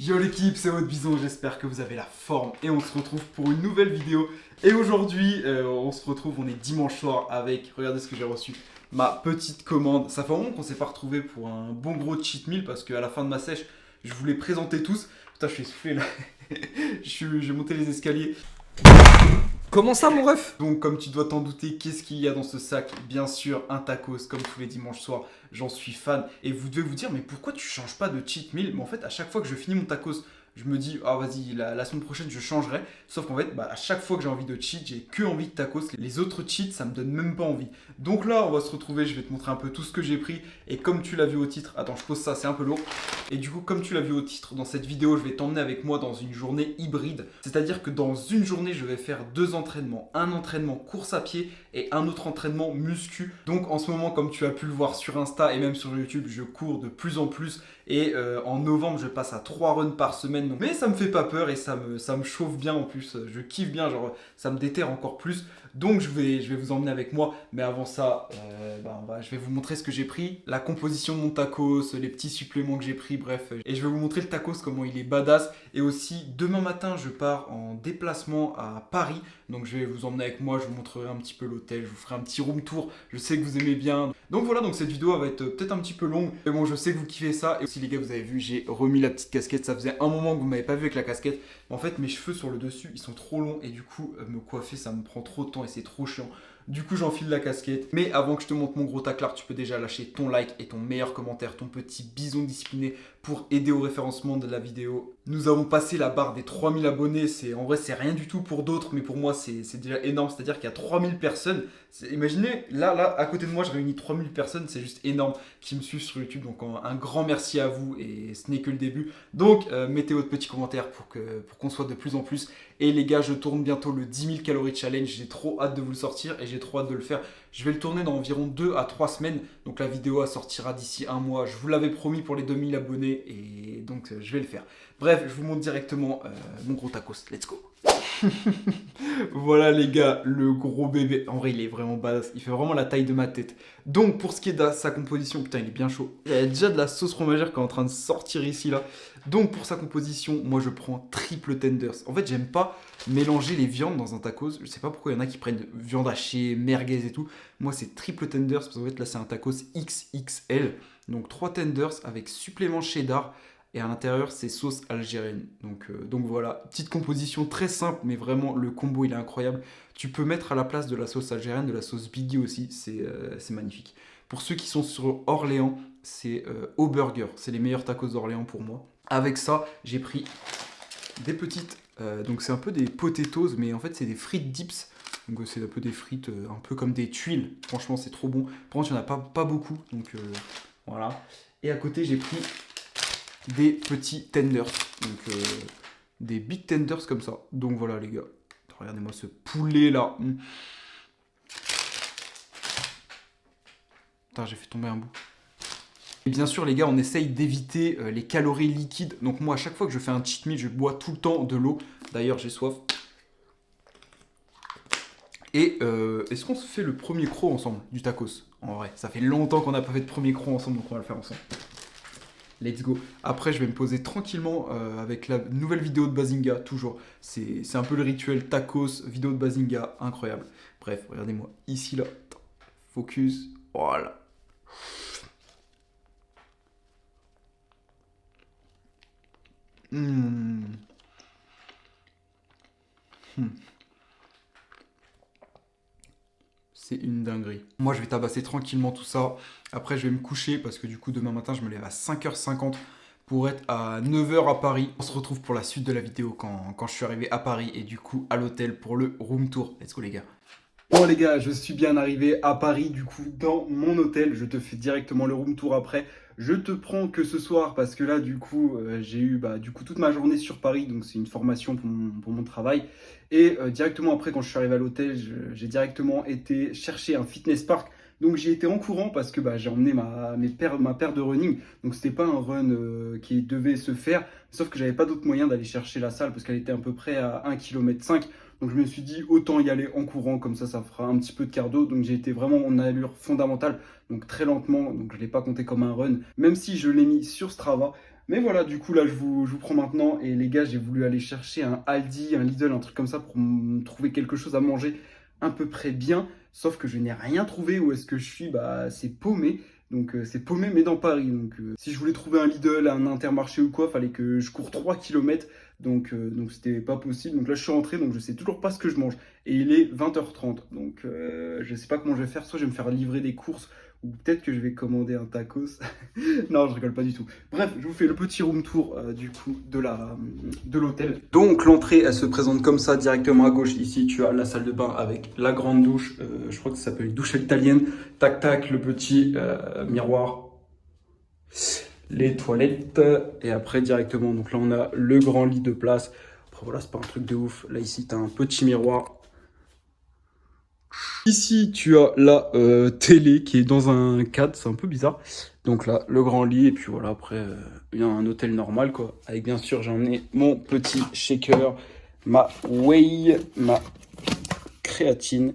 Yo l'équipe, c'est votre bison, j'espère que vous avez la forme et on se retrouve pour une nouvelle vidéo. Et aujourd'hui, on se retrouve, on est dimanche soir avec, regardez ce que j'ai reçu, ma petite commande. Ça fait un moment qu'on s'est pas retrouvé pour un bon gros cheat meal parce qu'à la fin de ma sèche, je vous les présentais tous. Putain, je suis essoufflé là, j'ai monté les escaliers. Comment ça, mon ref? Donc, comme tu dois t'en douter, qu'est-ce qu'il y a dans ce sac? Bien sûr, un tacos, comme tous les dimanches soirs, j'en suis fan. Et vous devez vous dire, mais pourquoi tu changes pas de cheat meal? Mais en fait, à chaque fois que je finis mon tacos, je me dis, ah vas-y, la semaine prochaine, je changerai. Sauf qu'en fait, à chaque fois que j'ai envie de cheat, j'ai que envie de tacos. Les autres cheats, ça me donne même pas envie. Donc là, on va se retrouver, je vais te montrer un peu tout ce que j'ai pris. Et comme tu l'as vu au titre, attends, je pose ça, c'est un peu lourd. Et du coup, comme tu l'as vu au titre, dans cette vidéo, je vais t'emmener avec moi dans une journée hybride. C'est-à-dire que dans une journée, je vais faire 2 entraînements. Un entraînement course à pied et un autre entraînement muscu. Donc en ce moment, comme tu as pu le voir sur Insta et même sur YouTube, je cours de plus en plus. Et en novembre, je passe à 3 runs par semaine. Donc... Mais ça me fait pas peur et ça me chauffe bien en plus. Je kiffe bien, genre ça me déterre encore plus. Donc je vais vous emmener avec moi. Mais avant ça, je vais vous montrer ce que j'ai pris. La composition de mon tacos, les petits suppléments que j'ai pris, bref. Et je vais vous montrer le tacos, comment il est badass. Et aussi, demain matin, je pars en déplacement à Paris. Donc je vais vous emmener avec moi, je vous montrerai un petit peu l'hôtel, je vous ferai un petit room tour. Je sais que vous aimez bien. Donc voilà, donc cette vidéo elle va être peut-être un petit peu longue. Mais bon, je sais que vous kiffez ça. Et aussi les gars, vous avez vu, j'ai remis la petite casquette. Ça faisait un moment que vous m'avez pas vu avec la casquette. En fait, mes cheveux sur le dessus, ils sont trop longs. Et du coup, me coiffer, ça me prend trop de temps et c'est trop chiant. Du coup, j'enfile la casquette. Mais avant que je te montre mon gros taclard, tu peux déjà lâcher ton like et ton meilleur commentaire, ton petit bison discipliné pour aider au référencement de la vidéo. Nous avons passé la barre des 3000 abonnés. En vrai, c'est rien du tout pour d'autres, mais pour moi, c'est déjà énorme. C'est-à-dire qu'il y a 3000 personnes. Imaginez, là, à côté de moi, je réunis 3000 personnes. C'est juste énorme qui me suivent sur YouTube. Donc, un grand merci à vous et ce n'est que le début. Donc, mettez votre petit commentaire pour qu'on soit de plus en plus. Et les gars, je tourne bientôt le 10 000 calories challenge. J'ai trop hâte de vous le sortir et j'ai trop hâte de le faire. Je vais le tourner dans environ 2 à 3 semaines. Donc la vidéo sortira d'ici un mois. Je vous l'avais promis pour les 2000 abonnés et donc je vais le faire. Bref, je vous montre directement mon gros tacos. Let's go. Voilà les gars, le gros bébé. En vrai, il est vraiment badass. Il fait vraiment la taille de ma tête. Donc pour ce qui est de sa composition, putain, il est bien chaud. Il y a déjà de la sauce fromagère qui est en train de sortir ici là. Donc pour sa composition, moi je prends triple tenders. En fait, j'aime pas mélanger les viandes dans un tacos. Je sais pas pourquoi il y en a qui prennent viande hachée, merguez et tout. Moi c'est triple tenders parce qu'en fait là c'est un tacos XXL. Donc 3 tenders avec supplément cheddar. Et à l'intérieur, c'est sauce algérienne. Donc voilà, petite composition très simple, mais vraiment le combo il est incroyable. Tu peux mettre à la place de la sauce algérienne, de la sauce Biggie aussi, c'est magnifique. Pour ceux qui sont sur Orléans, c'est au burger. C'est les meilleurs tacos d'Orléans pour moi. Avec ça, j'ai pris des petites, donc c'est un peu des potatoes, mais en fait c'est des frites dips. Donc c'est un peu des frites, un peu comme des tuiles. Franchement, c'est trop bon. Par contre, il n'y en a pas beaucoup, donc voilà. Et à côté, j'ai pris des petits tenders, donc des big tenders comme ça. Donc voilà les gars, regardez-moi ce poulet là. Putain, j'ai fait tomber un bout. Et bien sûr les gars, on essaye d'éviter les calories liquides. Donc moi à chaque fois que je fais un cheat meal, je bois tout le temps de l'eau. D'ailleurs j'ai soif. Et est-ce qu'on se fait le premier croc ensemble du tacos? En vrai, ça fait longtemps qu'on n'a pas fait de premier croc ensemble, donc on va le faire ensemble. Let's go. Après, je vais me poser tranquillement avec la nouvelle vidéo de Bazinga, toujours. C'est un peu le rituel tacos, vidéo de Bazinga, incroyable. Bref, regardez-moi, ici, là. Focus, voilà. C'est une dinguerie. Moi, je vais tabasser tranquillement tout ça. Après, je vais me coucher parce que du coup, demain matin, je me lève à 5h50 pour être à 9h à Paris. On se retrouve pour la suite de la vidéo quand je suis arrivé à Paris et du coup à l'hôtel pour le room tour. Let's go les gars. Bon les gars, je suis bien arrivé à Paris du coup dans mon hôtel. Je te fais directement le room tour après. Je te prends que ce soir parce que là du coup j'ai eu du coup toute ma journée sur Paris. Donc c'est une formation pour mon travail. Et directement après quand je suis arrivé à l'hôtel, j'ai directement été chercher un fitness park. Donc j'ai été en courant parce que j'ai emmené ma paire de running. Donc c'était pas un run qui devait se faire. Sauf que j'avais pas d'autre moyen d'aller chercher la salle parce qu'elle était à peu près à 1,5 km. Donc je me suis dit autant y aller en courant, comme ça fera un petit peu de cardio. Donc j'ai été vraiment en allure fondamentale, donc très lentement, donc je ne l'ai pas compté comme un run, même si je l'ai mis sur Strava. Mais voilà, du coup, là, je vous prends maintenant. Et les gars, j'ai voulu aller chercher un Aldi, un Lidl, un truc comme ça pour me trouver quelque chose à manger à peu près bien. Sauf que je n'ai rien trouvé. Où est-ce que je suis? Bah, c'est paumé. Donc, c'est paumé, mais dans Paris. Donc, si je voulais trouver un Lidl, un Intermarché ou quoi, fallait que je cours 3 km. Donc c'était pas possible. Donc là, je suis rentré. Donc, je sais toujours pas ce que je mange. Et il est 20h30. Donc, je sais pas comment je vais faire. Soit je vais me faire livrer des courses. Ou peut-être que je vais commander un tacos. Non, je rigole pas du tout. Bref, je vous fais le petit room tour du coup de l'hôtel. Donc l'entrée, elle se présente comme ça directement à gauche. Ici, tu as la salle de bain avec la grande douche. Je crois que ça s'appelle une douche à l'italienne. Tac tac, le petit miroir, les toilettes et après directement. Donc là, on a le grand lit de place. Après voilà, c'est pas un truc de ouf. Là ici, tu as un petit miroir. Ici, tu as la télé qui est dans un cadre, c'est un peu bizarre. Donc là, le grand lit, et puis voilà, après, il y a un hôtel normal, quoi. Avec bien sûr, j'ai emmené mon petit shaker, ma whey, ma créatine.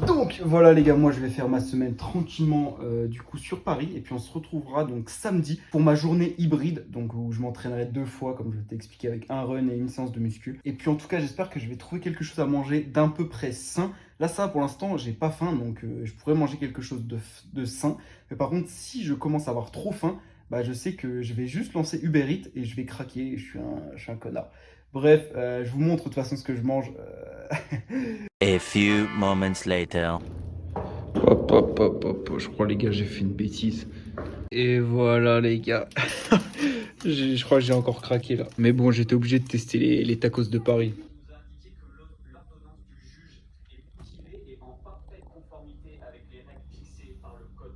Donc voilà les gars, moi je vais faire ma semaine tranquillement du coup sur Paris. Et puis on se retrouvera donc samedi pour ma journée hybride. Donc où je m'entraînerai 2 fois, comme je t'ai expliqué, avec un run et une séance de muscu. Et puis en tout cas, j'espère que je vais trouver quelque chose à manger d'à peu près sain. Là, ça, pour l'instant, j'ai pas faim, donc je pourrais manger quelque chose de sain. Mais par contre, si je commence à avoir trop faim, bah, je sais que je vais juste lancer Uber Eats et je vais craquer. Je suis un connard. Bref, je vous montre de toute façon ce que je mange. A few moments later. Hop, hop, hop, hop. Je crois, les gars, j'ai fait une bêtise. Et voilà, les gars. Je crois que j'ai encore craqué là. Mais bon, j'étais obligé de tester les tacos de Paris.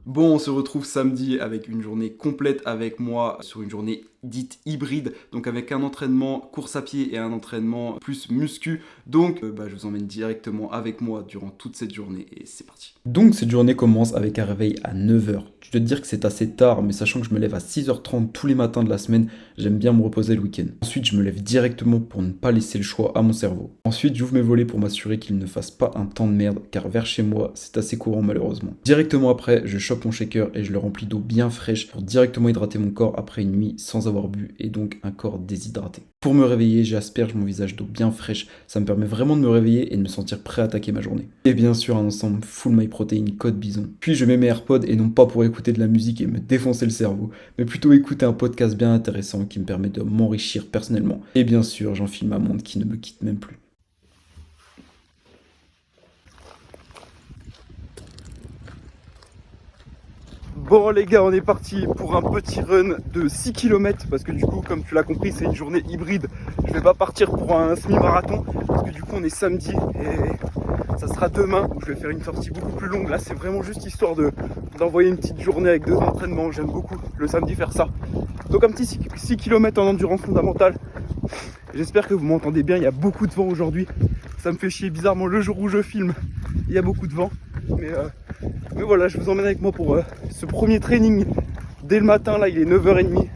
Bon, on se retrouve samedi avec une journée complète avec moi sur une journée dite hybride, donc avec un entraînement course à pied et un entraînement plus muscu. Donc je vous emmène directement avec moi durant toute cette journée et c'est parti. Donc cette journée commence avec un réveil à 9h. Je dois te dire que c'est assez tard, mais sachant que je me lève à 6h30 tous les matins de la semaine, j'aime bien me reposer le week-end. Ensuite, je me lève directement pour ne pas laisser le choix à mon cerveau. Ensuite, j'ouvre mes volets pour m'assurer qu'il ne fasse pas un temps de merde, car vers chez moi, c'est assez courant malheureusement. Directement après, je chope mon shaker et je le remplis d'eau bien fraîche pour directement hydrater mon corps après une nuit sans avoir bu et donc un corps déshydraté. Pour me réveiller, j'asperge mon visage d'eau bien fraîche, ça me permet vraiment de me réveiller et de me sentir prêt à attaquer ma journée. Et bien sûr un ensemble full my protein code bison. Puis je mets mes AirPods et non pas pour écouter de la musique et me défoncer le cerveau, mais plutôt écouter un podcast bien intéressant qui me permet de m'enrichir personnellement. Et bien sûr j'enfile ma montre qui ne me quitte même plus. Bon les gars, on est parti pour un petit run de 6 km parce que du coup, comme tu l'as compris, c'est une journée hybride. Je vais pas partir pour un semi-marathon parce que du coup on est samedi et ça sera demain où je vais faire une sortie beaucoup plus longue. Là c'est vraiment juste histoire d'envoyer une petite journée avec 2 entraînements. J'aime beaucoup le samedi faire ça. Donc un petit 6 km en endurance fondamentale. J'espère que vous m'entendez bien, il y a beaucoup de vent aujourd'hui. Ça me fait chier bizarrement le jour où je filme, il y a beaucoup de vent. Mais voilà, je vous emmène avec moi pour ce premier training dès le matin. Là, il est 9h30.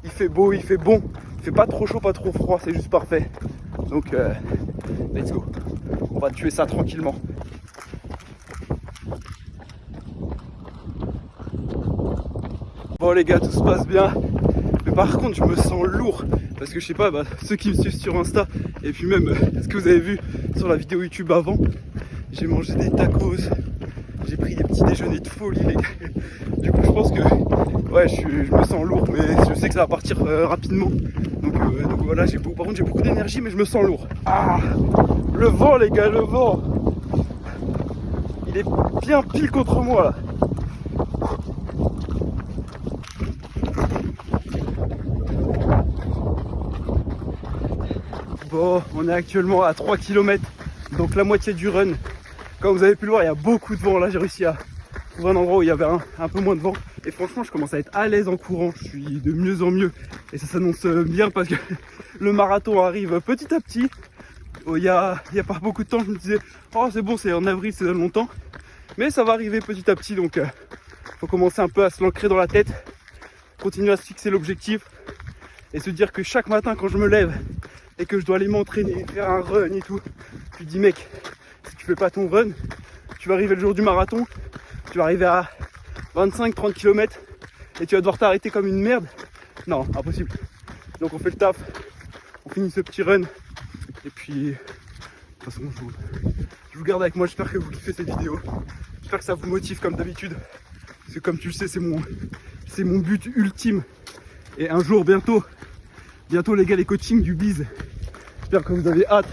Il fait beau, il fait bon. Il fait pas trop chaud, pas trop froid, c'est juste parfait. Donc, let's go. On va tuer ça tranquillement. Bon les gars, tout se passe bien. Mais par contre, je me sens lourd. Parce que je sais pas, ceux qui me suivent sur Insta, et puis même ce que vous avez vu sur la vidéo YouTube avant, j'ai mangé des tacos. J'ai pris des petits déjeuners de folie les gars. Du coup je pense que ouais je me sens lourd, mais je sais que ça va partir rapidement. Donc voilà, par contre j'ai beaucoup d'énergie mais je me sens lourd. Ah, le vent les gars, le vent. Il est bien pile contre moi là. Bon, on est actuellement à 3 km, donc la moitié du run. Comme vous avez pu le voir, il y a beaucoup de vent. Là, j'ai réussi à trouver un endroit où il y avait un peu moins de vent. Et franchement, je commence à être à l'aise en courant. Je suis de mieux en mieux. Et ça s'annonce bien parce que le marathon arrive petit à petit. Il y a pas beaucoup de temps, je me disais, oh c'est bon, c'est en avril, c'est dans longtemps. Mais ça va arriver petit à petit. Donc, faut commencer un peu à se l'ancrer dans la tête. Continuer à se fixer l'objectif. Et se dire que chaque matin, quand je me lève et que je dois aller m'entraîner, faire un run et tout, je me dis, mec, si tu fais pas ton run, tu vas arriver le jour du marathon, tu vas arriver à 25-30 km et tu vas devoir t'arrêter comme une merde Non, impossible. Donc on fait le taf, on finit ce petit run. Et puis, de toute façon, je vous garde avec moi. J'espère que vous kiffez cette vidéo. J'espère que ça vous motive comme d'habitude. Parce que comme tu le sais, c'est mon but ultime. Et un jour, bientôt les gars, les coachings du Biz. J'espère que vous avez hâte.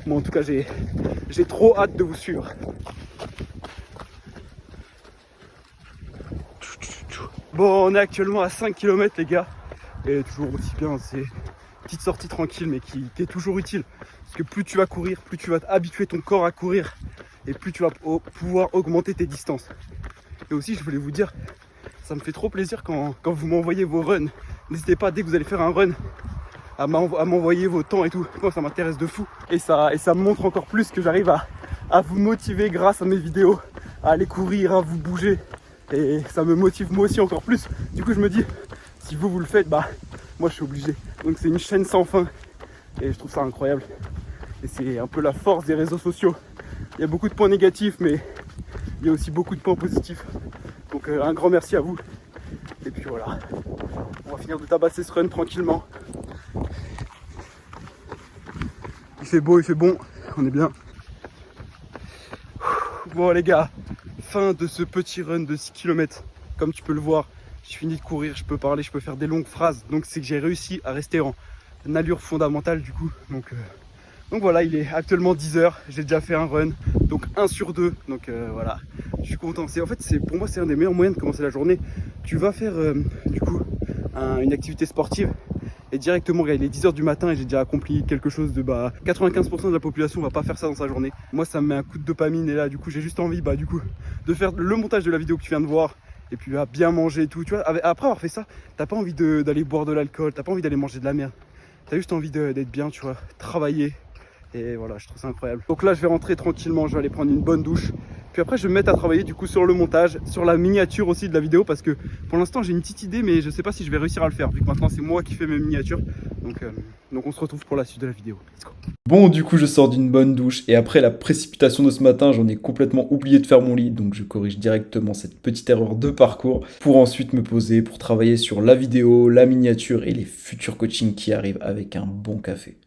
Moi en tout cas, j'ai trop hâte de vous suivre. Bon, on est actuellement à 5 km les gars. Et toujours aussi bien, c'est une petite sortie tranquille mais qui est toujours utile. Parce que plus tu vas courir, plus tu vas habituer ton corps à courir. Et plus tu vas pouvoir augmenter tes distances. Et aussi, je voulais vous dire, ça me fait trop plaisir quand vous m'envoyez vos runs. N'hésitez pas, dès que vous allez faire un run, à m'envoyer vos temps et tout. Moi, ça m'intéresse de fou. Et ça me montre encore plus que j'arrive à vous motiver grâce à mes vidéos, à aller courir, à vous bouger. Et ça me motive moi aussi encore plus. Du coup, je me dis, si vous le faites, bah moi je suis obligé. Donc c'est une chaîne sans fin. Et je trouve ça incroyable. Et c'est un peu la force des réseaux sociaux. Il y a beaucoup de points négatifs, mais il y a aussi beaucoup de points positifs. Donc un grand merci à vous. Et puis voilà, on va finir de tabasser ce run tranquillement. Il fait beau, il fait bon, on est bien. Bon les gars, fin de ce petit run de 6 km. Comme tu peux le voir, j'ai fini de courir, je peux parler, je peux faire des longues phrases. Donc c'est que j'ai réussi à rester en allure fondamentale du coup. Donc voilà, il est actuellement 10h, j'ai déjà fait un run, donc 1 sur 2, donc voilà, je suis content. Pour moi c'est un des meilleurs moyens de commencer la journée. Tu vas faire du coup une activité sportive et directement, regarde, il est 10h du matin et j'ai déjà accompli quelque chose de 95% de la population va pas faire ça dans sa journée. Moi ça me met un coup de dopamine et là du coup j'ai juste envie de faire le montage de la vidéo que tu viens de voir. Et puis bien manger et tout, tu vois, après avoir fait ça, t'as pas envie d'aller boire de l'alcool, t'as pas envie d'aller manger de la merde. T'as juste envie d'être bien, tu vois, travailler. Et voilà, je trouve ça incroyable. Donc là, je vais rentrer tranquillement, je vais aller prendre une bonne douche. Puis après, je vais me mettre à travailler du coup sur le montage, sur la miniature aussi de la vidéo. Parce que pour l'instant, j'ai une petite idée, mais je sais pas si je vais réussir à le faire. Vu que maintenant, c'est moi qui fais mes miniatures. Donc on se retrouve pour la suite de la vidéo. Let's go. Bon, du coup, je sors d'une bonne douche et après la précipitation de ce matin, j'en ai complètement oublié de faire mon lit. Donc je corrige directement cette petite erreur de parcours pour ensuite me poser pour travailler sur la vidéo, la miniature et les futurs coachings qui arrivent avec un bon café.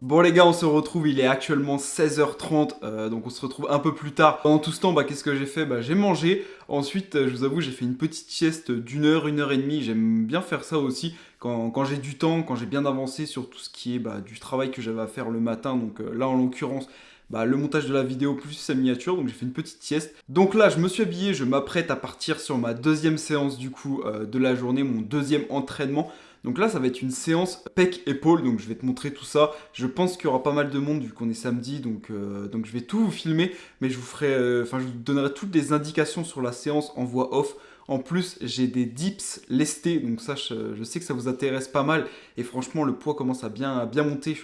Bon les gars, on se retrouve, il est actuellement 16h30, donc on se retrouve un peu plus tard. Pendant tout ce temps, qu'est-ce que j'ai fait? J'ai mangé, ensuite je vous avoue j'ai fait une petite sieste d'une heure, 1h30, j'aime bien faire ça aussi quand j'ai du temps, quand j'ai bien avancé sur tout ce qui est du travail que j'avais à faire le matin, donc là en l'occurrence le montage de la vidéo plus sa miniature, donc j'ai fait une petite sieste. Donc là je me suis habillé, je m'apprête à partir sur ma deuxième séance du coup de la journée, mon deuxième entraînement. Donc là, ça va être une séance pec-épaule, donc je vais te montrer tout ça. Je pense qu'il y aura pas mal de monde vu qu'on est samedi, donc je vais tout vous filmer, mais je vous donnerai toutes les indications sur la séance en voix off. En plus, j'ai des dips lestés, donc ça, je sais que ça vous intéresse pas mal. Et franchement, le poids commence à bien monter,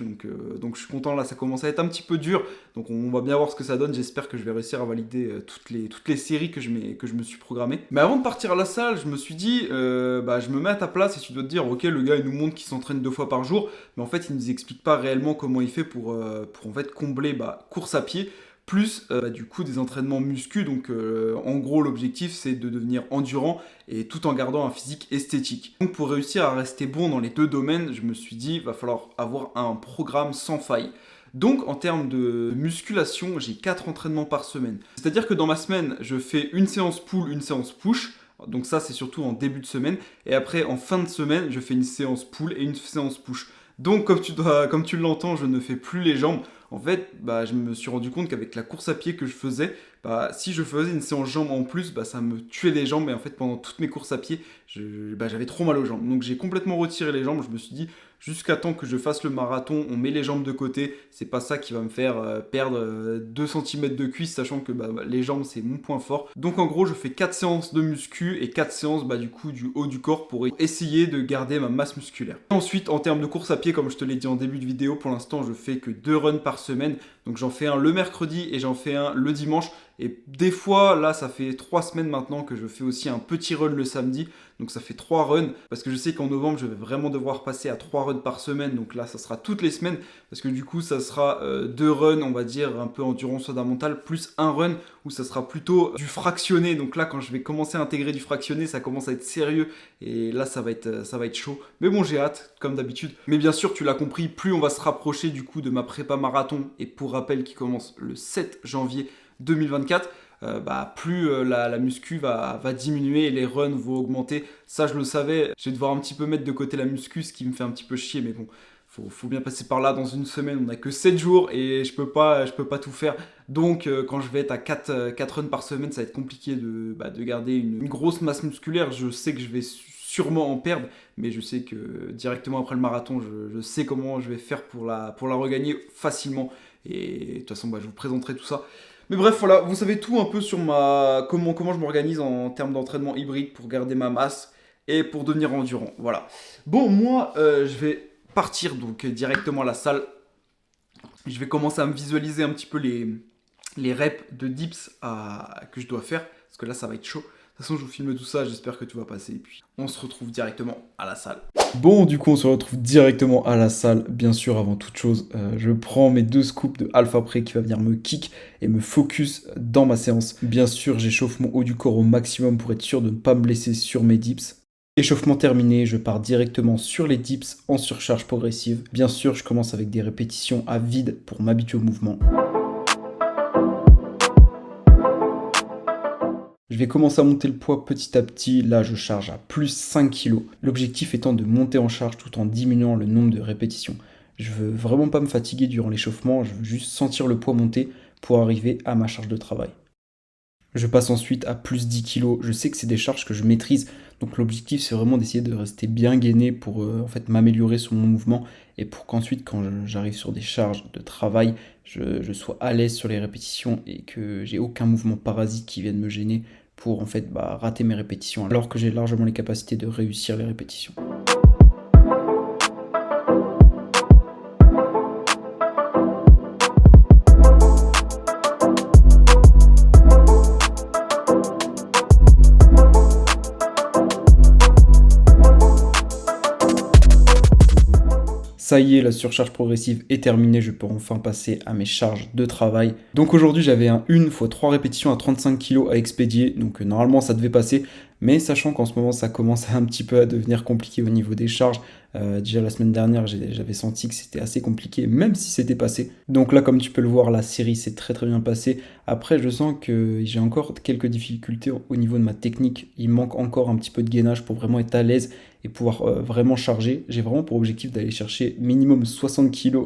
donc je suis content. Là, ça commence à être un petit peu dur, donc on va bien voir ce que ça donne. J'espère que je vais réussir à valider toutes les séries que je me suis programmées. Mais avant de partir à la salle, je me suis dit, je me mets à ta place et tu dois te dire, ok, le gars, il nous montre qu'il s'entraîne 2 fois par jour, mais en fait, il nous explique pas réellement comment il fait pour en fait combler course à pied. Plus du coup des entraînements muscu, donc en gros l'objectif c'est de devenir endurant et tout en gardant un physique esthétique. Donc pour réussir à rester bon dans les deux domaines, je me suis dit va falloir avoir un programme sans faille. Donc en termes de musculation, j'ai 4 entraînements par semaine. C'est-à-dire que dans ma semaine, je fais une séance pull, une séance push. Donc ça c'est surtout en début de semaine. Et après en fin de semaine, je fais une séance pull et une séance push. Donc comme tu l'entends, je ne fais plus les jambes. En fait, je me suis rendu compte qu'avec la course à pied que je faisais, si je faisais une séance jambes en plus, ça me tuait les jambes. Et en fait, pendant toutes mes courses à pied, j'avais trop mal aux jambes. Donc j'ai complètement retiré les jambes. Je me suis dit, jusqu'à temps que je fasse le marathon, on met les jambes de côté. C'est pas ça qui va me faire perdre 2 cm de cuisse, sachant que les jambes, c'est mon point fort. Donc en gros, je fais 4 séances de muscu et 4 séances du coup du haut du corps pour essayer de garder ma masse musculaire. Ensuite, en termes de course à pied, comme je te l'ai dit en début de vidéo, pour l'instant, je fais que 2 runs par semaine. Donc j'en fais un le mercredi et j'en fais un le dimanche. Et des fois, là, ça fait 3 semaines maintenant que je fais aussi un petit run le samedi. Donc ça fait 3 runs, parce que je sais qu'en novembre, je vais vraiment devoir passer à 3 runs par semaine. Donc là, ça sera toutes les semaines, parce que du coup, ça sera 2 runs, on va dire, un peu endurance fondamentale, plus un run où ça sera plutôt du fractionné. Donc là, quand je vais commencer à intégrer du fractionné, ça commence à être sérieux. Et là, ça va être chaud. Mais bon, j'ai hâte, comme d'habitude. Mais bien sûr, tu l'as compris, plus on va se rapprocher du coup de ma prépa marathon, et pour rappel, qui commence le 7 janvier 2024, plus la muscu va diminuer et les runs vont augmenter. Ça, je le savais. Je vais devoir un petit peu mettre de côté la muscu, ce qui me fait un petit peu chier, mais bon, faut bien passer par là. Dans une semaine, on n'a que 7 jours et je peux pas tout faire. Donc, quand je vais être à 4 runs par semaine, ça va être compliqué de garder une grosse masse musculaire. Je sais que je vais sûrement en perdre, mais je sais que directement après le marathon, je sais comment je vais faire pour la regagner facilement. Et de toute façon, je vous présenterai tout ça. Mais bref, voilà, vous savez tout un peu sur comment je m'organise en termes d'entraînement hybride pour garder ma masse et pour devenir endurant. Voilà. Bon, moi, je vais partir donc directement à la salle. Je vais commencer à me visualiser un petit peu les reps de dips que je dois faire, parce que là, ça va être chaud. De toute façon, je vous filme tout ça, j'espère que tout va passer. Et puis, on se retrouve directement à la salle. Bon, du coup, on se retrouve directement à la salle. Bien sûr, avant toute chose, je prends mes 2 scoops de Alpha Pré qui va venir me kick et me focus dans ma séance. Bien sûr, j'échauffe mon haut du corps au maximum pour être sûr de ne pas me blesser sur mes dips. Échauffement terminé, je pars directement sur les dips en surcharge progressive. Bien sûr, je commence avec des répétitions à vide pour m'habituer au mouvement. Je vais commencer à monter le poids petit à petit. Là, je charge à plus 5 kg. L'objectif étant de monter en charge tout en diminuant le nombre de répétitions. Je veux vraiment pas me fatiguer durant l'échauffement, je veux juste sentir le poids monter pour arriver à ma charge de travail. Je passe ensuite à plus 10 kg. Je sais que c'est des charges que je maîtrise, donc l'objectif c'est vraiment d'essayer de rester bien gainé pour m'améliorer sur mon mouvement et pour qu'ensuite quand j'arrive sur des charges de travail, je sois à l'aise sur les répétitions et que j'ai aucun mouvement parasite qui vienne me gêner pour rater mes répétitions alors que j'ai largement les capacités de réussir les répétitions. Ça y est, la surcharge progressive est terminée, je peux enfin passer à mes charges de travail. Donc aujourd'hui, j'avais un 1 x 3 répétitions à 35 kg à expédier, donc normalement ça devait passer, mais sachant qu'en ce moment ça commence un petit peu à devenir compliqué au niveau des charges. Déjà la semaine dernière, j'avais senti que c'était assez compliqué, même si c'était passé. Donc là, comme tu peux le voir, la série s'est très très bien passée. Après, je sens que j'ai encore quelques difficultés au niveau de ma technique. Il manque encore un petit peu de gainage pour vraiment être à l'aise et pouvoir vraiment charger. J'ai vraiment pour objectif d'aller chercher minimum 60 kg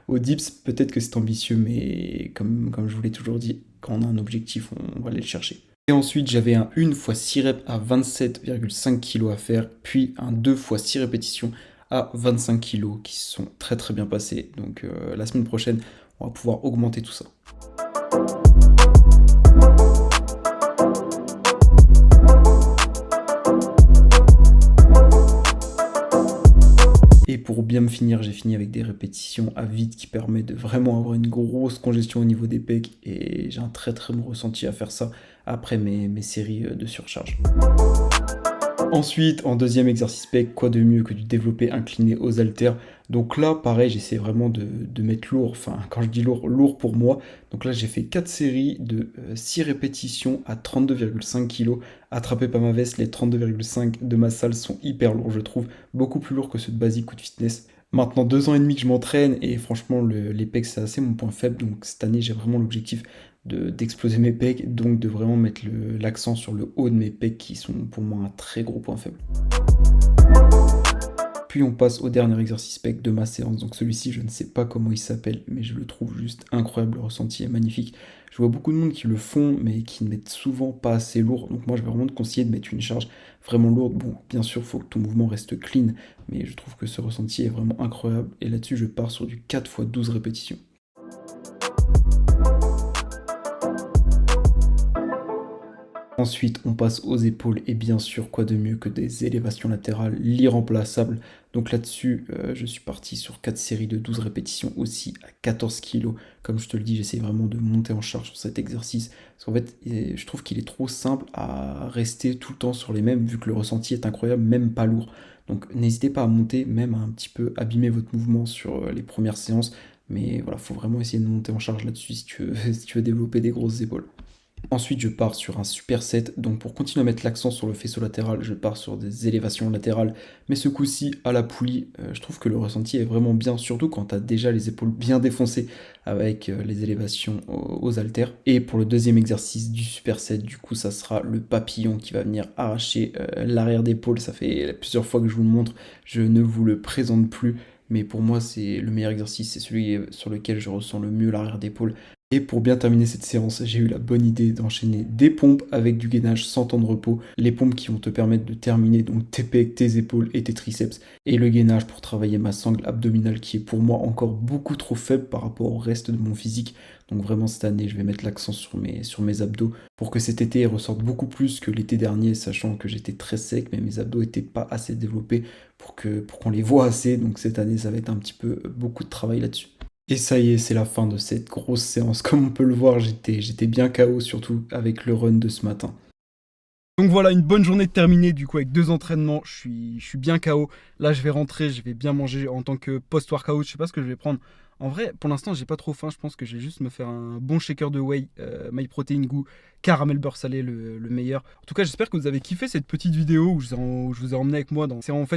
au dips. Peut-être que c'est ambitieux, mais comme je vous l'ai toujours dit, quand on a un objectif, on va aller le chercher. Et ensuite, j'avais un 1 x 6 reps à 27,5 kg à faire, puis un 2 x 6 répétitions à 25 kg qui se sont très très bien passés. Donc la semaine prochaine, on va pouvoir augmenter tout ça. Et pour bien me finir, j'ai fini avec des répétitions à vide qui permettent de vraiment avoir une grosse congestion au niveau des pecs et j'ai un très très bon ressenti à faire ça après mes séries de surcharge. Ensuite, en deuxième exercice pec, quoi de mieux que du développé incliné aux haltères. Donc là, pareil, j'essaie vraiment de mettre lourd, enfin quand je dis lourd pour moi. Donc là, j'ai fait 4 séries de 6 répétitions à 32,5 kg. Attrapé par ma veste, les 32,5 de ma salle sont hyper lourds, je trouve, beaucoup plus lourds que ceux de Basic ou de Fitness. Maintenant 2 ans et demi que je m'entraîne et franchement, les pecs, c'est assez mon point faible. Donc cette année, j'ai vraiment l'objectif d'exploser mes pecs, donc de vraiment mettre l'accent sur le haut de mes pecs qui sont pour moi un très gros point faible. Puis on passe au dernier exercice pec de ma séance, donc celui-ci je ne sais pas comment il s'appelle, mais je le trouve juste incroyable, le ressenti est magnifique. Je vois beaucoup de monde qui le font, mais qui ne mettent souvent pas assez lourd, donc moi je vais vraiment te conseiller de mettre une charge vraiment lourde. Bon, bien sûr, il faut que ton mouvement reste clean, mais je trouve que ce ressenti est vraiment incroyable, et là-dessus je pars sur du 4 x 12 répétitions. Ensuite, on passe aux épaules et bien sûr, quoi de mieux que des élévations latérales, l'irremplaçable. Donc là-dessus, je suis parti sur 4 séries de 12 répétitions aussi à 14 kg. Comme je te le dis, j'essaie vraiment de monter en charge sur cet exercice. Parce qu'en fait, je trouve qu'il est trop simple à rester tout le temps sur les mêmes, vu que le ressenti est incroyable, même pas lourd. Donc n'hésitez pas à monter, même à un petit peu abîmer votre mouvement sur les premières séances. Mais voilà, faut vraiment essayer de monter en charge là-dessus si tu veux, si tu veux développer des grosses épaules. Ensuite, je pars sur un superset. Donc, pour continuer à mettre l'accent sur le faisceau latéral, je pars sur des élévations latérales. Mais ce coup-ci, à la poulie, je trouve que le ressenti est vraiment bien, surtout quand tu as déjà les épaules bien défoncées avec les élévations aux haltères. Et pour le deuxième exercice du superset, du coup, ça sera le papillon qui va venir arracher l'arrière d'épaule. Ça fait plusieurs fois que je vous le montre. Je ne vous le présente plus. Mais pour moi, c'est le meilleur exercice. C'est celui sur lequel je ressens le mieux l'arrière d'épaule. Et pour bien terminer cette séance, j'ai eu la bonne idée d'enchaîner des pompes avec du gainage sans temps de repos. Les pompes qui vont te permettre de terminer donc tes pecs, tes épaules et tes triceps. Et le gainage pour travailler ma sangle abdominale qui est pour moi encore beaucoup trop faible par rapport au reste de mon physique. Donc vraiment cette année, je vais mettre l'accent sur mes abdos pour que cet été ressorte beaucoup plus que l'été dernier, sachant que j'étais très sec, mais mes abdos n'étaient pas assez développés pour qu'on les voit assez. Donc cette année, ça va être un petit peu beaucoup de travail là-dessus. Et ça y est, c'est la fin de cette grosse séance. Comme on peut le voir, j'étais bien KO, surtout avec le run de ce matin. Donc voilà, une bonne journée terminée du coup avec 2 entraînements. Je suis bien KO. Là, je vais rentrer, je vais bien manger en tant que post-workout. Je sais pas ce que je vais prendre. En vrai, pour l'instant, j'ai pas trop faim. Je pense que je vais juste me faire un bon shaker de whey, MyProtein goût caramel beurre salé, le meilleur. En tout cas, j'espère que vous avez kiffé cette petite vidéo où je vous ai emmené avec moi.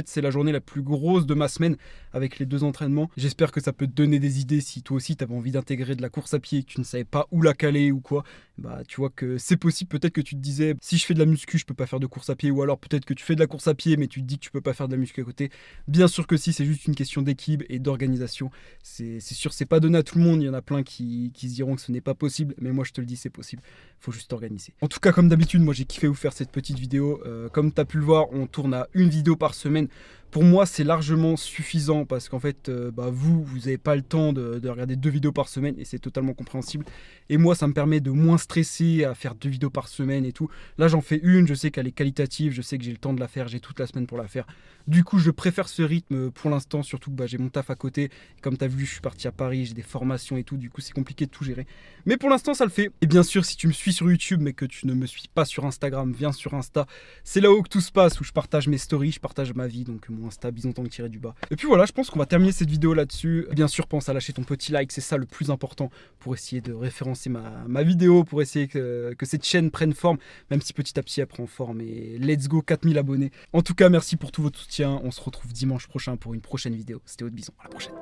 C'est la journée la plus grosse de ma semaine avec les 2 entraînements. J'espère que ça peut te donner des idées si toi aussi tu avais envie d'intégrer de la course à pied et que tu ne savais pas où la caler ou quoi. Bah, tu vois que c'est possible. Peut-être que tu te disais, si je fais de la muscu, je peux pas faire de course à pied. Ou alors peut-être que tu fais de la course à pied, mais tu te dis que tu peux pas faire de la muscu à côté. Bien sûr que si, c'est juste une question d'équilibre et d'organisation. C'est sûr, c'est pas donné à tout le monde. Il y en a plein qui se diront que ce n'est pas possible. Mais moi, je te le dis, c'est possible. Faut juste organiser. En tout cas, comme d'habitude, moi j'ai kiffé vous faire cette petite vidéo. Comme tu as pu le voir, on tourne à une vidéo par semaine. Pour moi, c'est largement suffisant parce qu'en fait, vous n'avez pas le temps de regarder 2 vidéos par semaine et c'est totalement compréhensible. Et moi, ça me permet de moins stresser à faire 2 vidéos par semaine et tout. Là, j'en fais une, je sais qu'elle est qualitative, je sais que j'ai le temps de la faire, j'ai toute la semaine pour la faire. Du coup, je préfère ce rythme pour l'instant, surtout que j'ai mon taf à côté. Et comme tu as vu, je suis parti à Paris, j'ai des formations et tout, du coup, c'est compliqué de tout gérer. Mais pour l'instant, ça le fait. Et bien sûr, si tu me suis sur YouTube mais que tu ne me suis pas sur Instagram, viens sur Insta. C'est là-haut que tout se passe, où je partage mes stories, je partage ma vie, donc mon Insta, bisontank-du-bas. Et puis voilà, je pense qu'on va terminer cette vidéo là-dessus. Bien sûr, pense à lâcher ton petit like, c'est ça le plus important pour essayer de référencer ma vidéo, pour essayer que cette chaîne prenne forme, même si petit à petit elle prend forme. Et let's go, 4000 abonnés. En tout cas, merci pour tout votre soutien. On se retrouve dimanche prochain pour une prochaine vidéo. C'était Haut de Bison, à la prochaine.